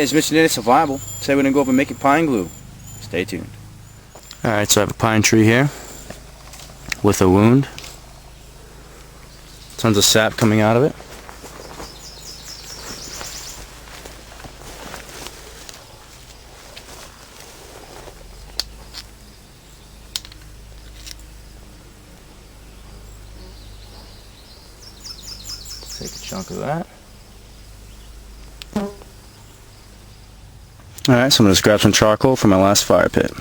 As mentioned in survival, today we're going to go over making pine glue. Stay tuned. Alright, so I have a pine tree here with a wound. Tons of sap coming out of it. Take a chunk of that. Alright, so I'm going to grab some charcoal from my last fire pit.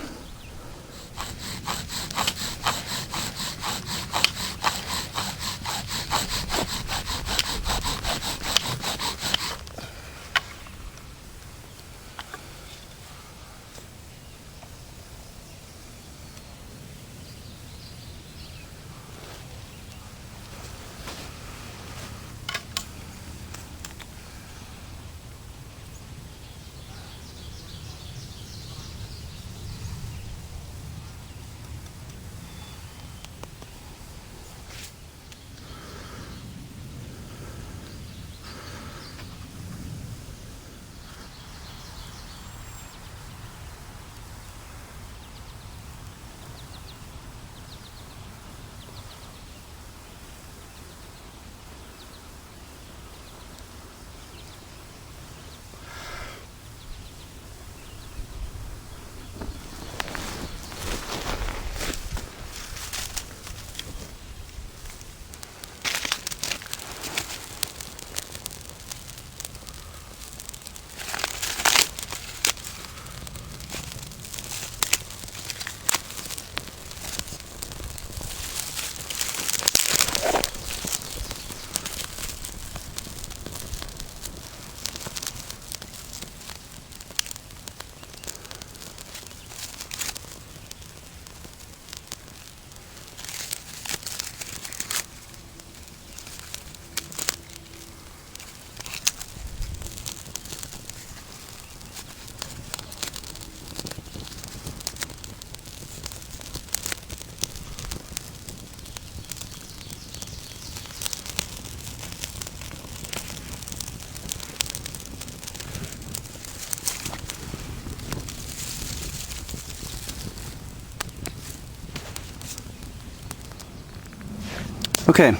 Okay,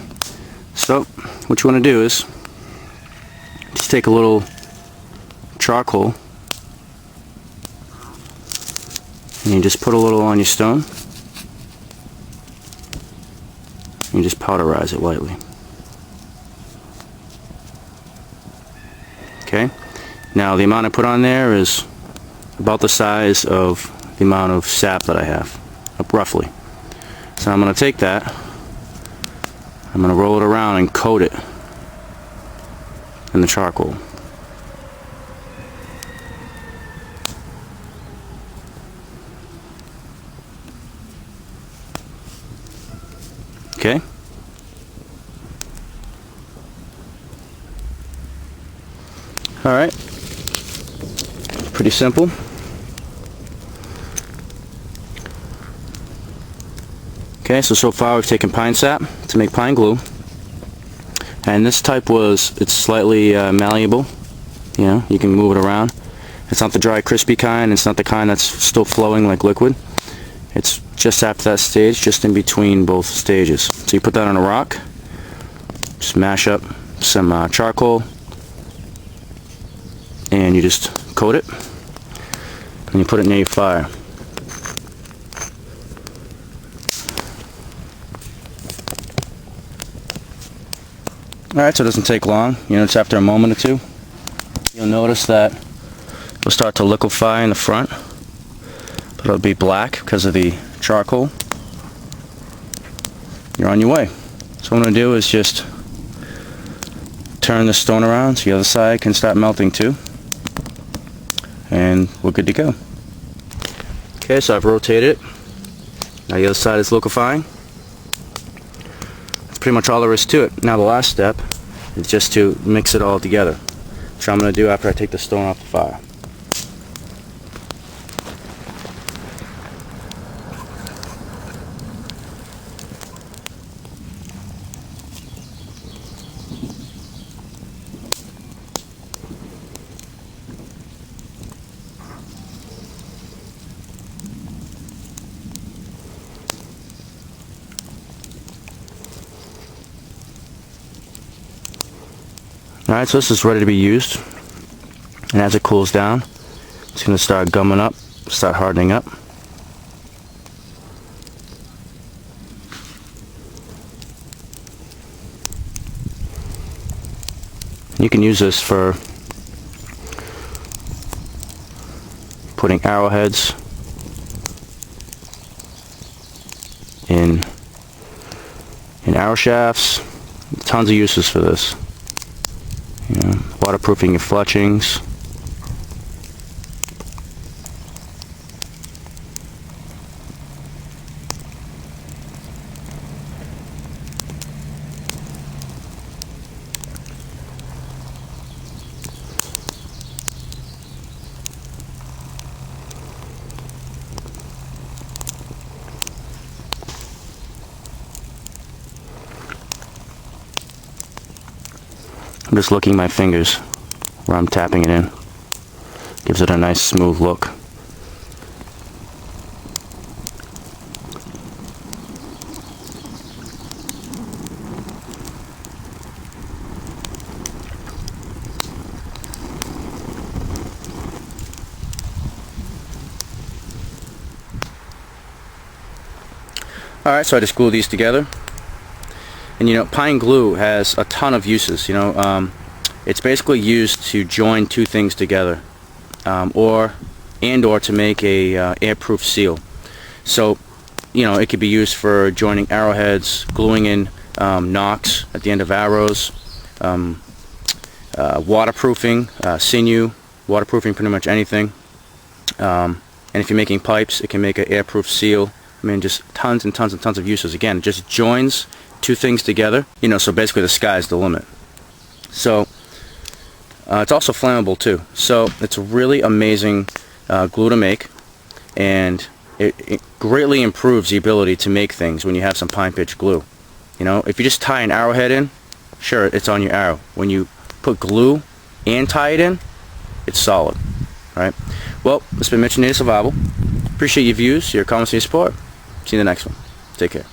so what you want to do is just take a little charcoal and you just put a little on your stone and you just powderize it lightly. Okay, now the amount I put on there is about the size of the amount of sap that I have, roughly. So I'm going to take that, I'm going to roll it around and coat it in the charcoal. Okay? Alright. Pretty simple. Okay, so far we've taken pine sap to make pine glue, and this type it's slightly malleable. You know, you can move it around. It's not the dry, crispy kind. It's not the kind that's still flowing like liquid. It's just after that stage, just in between both stages. So you put that on a rock, just mash up some charcoal, and you just coat it, and you put it near your fire. Alright, so it doesn't take long. You know, it's after a moment or two. You'll notice that it'll start to liquefy in the front, but it'll be black because of the charcoal. You're on your way. So what I'm going to do is just turn the stone around so the other side can start melting too. And we're good to go. Okay, so I've rotated it. Now the other side is liquefying. Pretty much all there is to it. Now the last step is just to mix it all together, which I'm going to do after I take the stone off the fire. Alright, so this is ready to be used, and as it cools down, it's going to start gumming up, start hardening up. You can use this for putting arrowheads in arrow shafts. Tons of uses for this. You know, waterproofing your fletchings. I'm just looking my fingers where I'm tapping it in. Gives it a nice smooth look. Alright, so I just glue these together. And you know, pine glue has a ton of uses. You know, it's basically used to join two things together, or to make a airproof seal. So, you know, it could be used for joining arrowheads, gluing in nocks at the end of arrows, waterproofing, sinew, waterproofing pretty much anything. And if you're making pipes, it can make an airproof seal. I mean, just tons and tons and tons of uses. Again, it just joins two things together, you know, so basically the sky's the limit. So it's also flammable too, so it's a really amazing glue to make, and it greatly improves the ability to make things when you have some pine pitch glue. You know, if you just tie an arrowhead in, sure, it's on your arrow. When you put glue and tie it in, it's solid. Alright, well, it's been Mitch from Native Survival. Appreciate your views, your comments, and your support. See you in the next one. Take care.